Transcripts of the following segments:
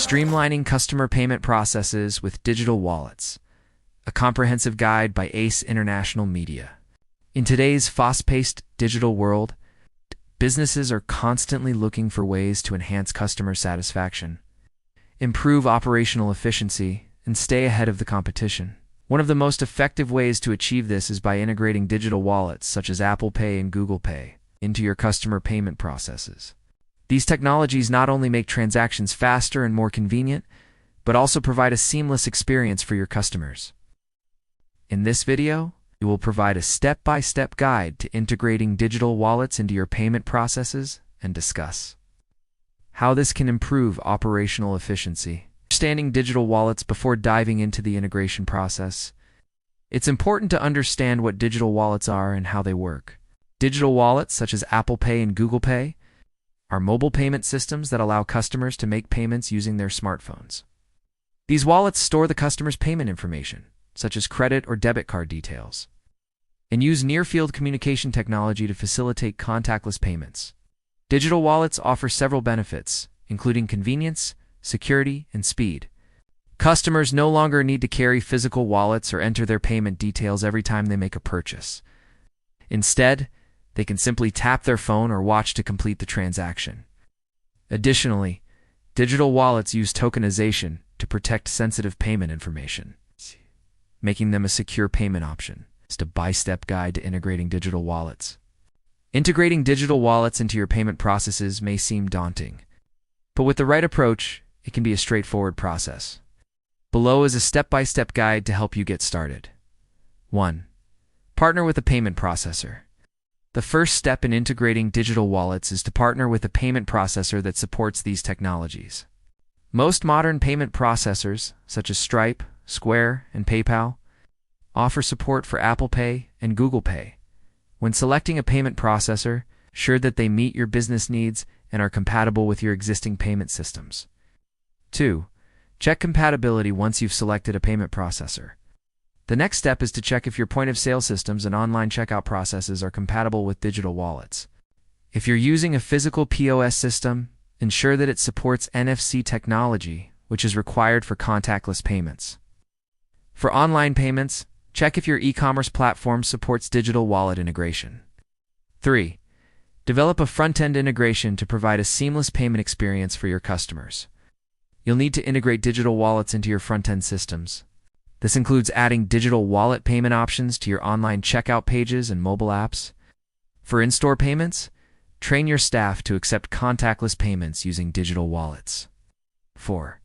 Streamlining Customer Payment Processes with Digital Wallets, a comprehensive guide by ACE International Media. In today's fast-paced digital world, businesses are constantly looking for ways to enhance customer satisfaction, improve operational efficiency, and stay ahead of the competition. One of the most effective ways to achieve this is by integrating digital wallets such as Apple Pay and Google Pay into your customer payment processes. These technologies not only make transactions faster and more convenient, but also provide a seamless experience for your customers. In this video, we will provide a step-by-step guide to integrating digital wallets into your payment processes and discuss how this can improve operational efficiency. Understanding digital wallets before diving into the integration process. It's important to understand what digital wallets are and how they work. Digital wallets, such as Apple Pay and Google Pay, are mobile payment systems that allow customers to make payments using their smartphones. These wallets store the customer's payment information, such as credit or debit card details, and use near-field communication technology to facilitate contactless payments. Digital wallets offer several benefits, including convenience, security, and speed. Customers no longer need to carry physical wallets or enter their payment details every time they make a purchase. Instead, they can simply tap their phone or watch to complete the transaction. Additionally, digital wallets use tokenization to protect sensitive payment information, making them a secure payment option. It's a step-by-step guide to integrating digital wallets. Integrating digital wallets into your payment processes may seem daunting, but with the right approach, it can be a straightforward process. Below is a step-by-step guide to help you get started. 1. Partner with a payment processor. The first step in integrating digital wallets is to partner with a payment processor that supports these technologies. Most modern payment processors, such as Stripe, Square, and PayPal, offer support for Apple Pay and Google Pay. When selecting a payment processor, ensure that they meet your business needs and are compatible with your existing payment systems. 2. Check compatibility once you've selected a payment processor. The next step is to check if your point-of-sale systems and online checkout processes are compatible with digital wallets. If you're using a physical POS system, ensure that it supports NFC technology, which is required for contactless payments. For online payments, check if your e-commerce platform supports digital wallet integration. 3. Develop a front-end integration to provide a seamless payment experience for your customers. You'll need to integrate digital wallets into your front-end systems. This includes adding digital wallet payment options to your online checkout pages and mobile apps. For in-store payments, train your staff to accept contactless payments using digital wallets. 4.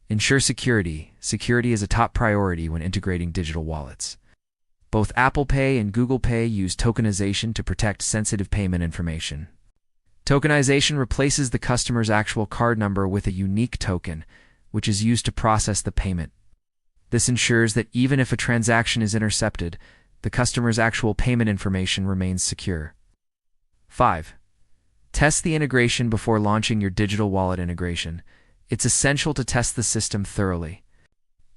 Ensure security. Security is a top priority when integrating digital wallets. Both Apple Pay and Google Pay use tokenization to protect sensitive payment information. Tokenization replaces the customer's actual card number with a unique token, which is used to process the payment. This ensures that even if a transaction is intercepted, the customer's actual payment information remains secure. 5. Test the integration before launching your digital wallet integration. It's essential to test the system thoroughly.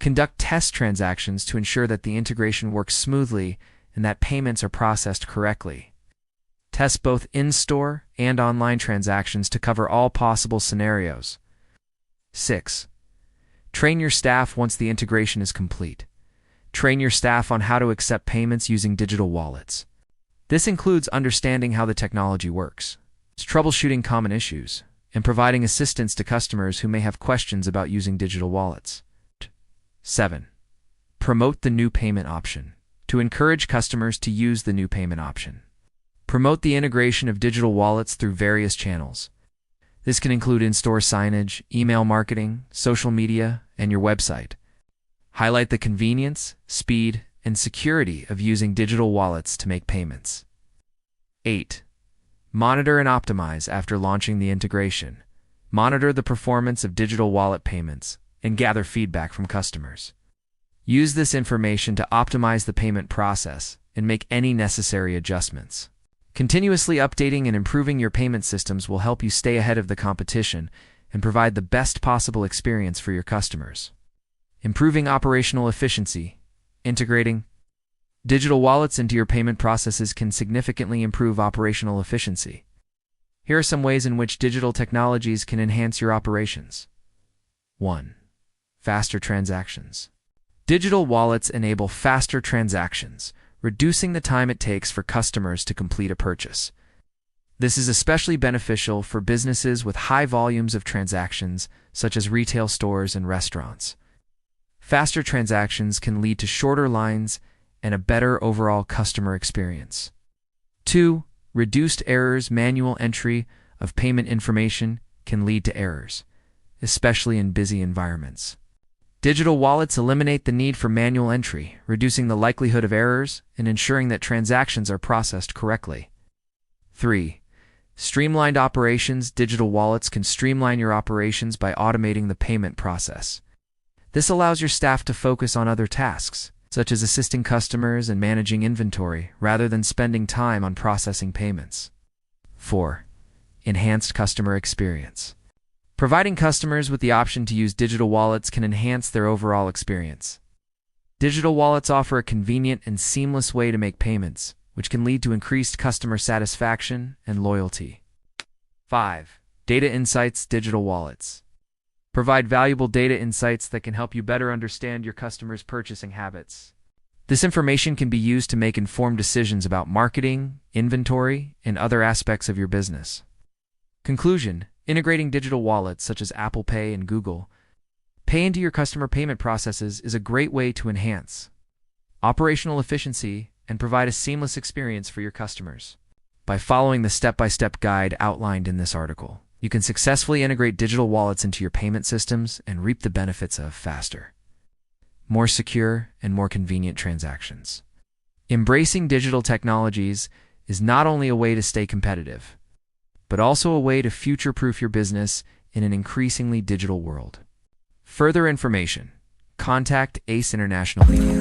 Conduct test transactions to ensure that the integration works smoothly and that payments are processed correctly. Test both in-store and online transactions to cover all possible scenarios. 6. Train your staff once the integration is complete. Train your staff on how to accept payments using digital wallets. This includes understanding how the technology works, troubleshooting common issues, and providing assistance to customers who may have questions about using digital wallets. 7. Promote the new payment option. To encourage customers to use the new payment option, promote the integration of digital wallets through various channels. This can include in-store signage, email marketing, social media, and your website. Highlight the convenience, speed, and security of using digital wallets to make payments. 8. Monitor and optimize after launching the integration. Monitor the performance of digital wallet payments and gather feedback from customers. Use this information to optimize the payment process and make any necessary adjustments. Continuously updating and improving your payment systems will help you stay ahead of the competition and provide the best possible experience for your customers. Improving operational efficiency. Integrating digital wallets into your payment processes can significantly improve operational efficiency. Here are some ways in which digital technologies can enhance your operations. 1. Faster transactions. Digital wallets enable faster transactions, reducing the time it takes for customers to complete a purchase. This is especially beneficial for businesses with high volumes of transactions, such as retail stores and restaurants. Faster transactions can lead to shorter lines and a better overall customer experience. 2. Reduced errors. Manual entry of payment information can lead to errors, especially in busy environments. Digital wallets eliminate the need for manual entry, reducing the likelihood of errors and ensuring that transactions are processed correctly. 3. Streamlined operations. Digital wallets can streamline your operations by automating the payment process. This allows your staff to focus on other tasks, such as assisting customers and managing inventory, rather than spending time on processing payments. 4. Enhanced customer experience. Providing customers with the option to use digital wallets can enhance their overall experience. Digital wallets offer a convenient and seamless way to make payments, which can lead to increased customer satisfaction and loyalty. 5. Data insights. Digital wallets provide valuable data insights that can help you better understand your customers' purchasing habits. This information can be used to make informed decisions about marketing, inventory, and other aspects of your business. Conclusion: integrating digital wallets such as Apple Pay and Google Pay into your customer payment processes is a great way to enhance operational efficiency and provide a seamless experience for your customers. By following the step-by-step guide outlined in this article, you can successfully integrate digital wallets into your payment systems and reap the benefits of faster, more secure, and more convenient transactions. Embracing digital technologies is not only a way to stay competitive, but also a way to future-proof your business in an increasingly digital world. Further information, contact ACE International Media.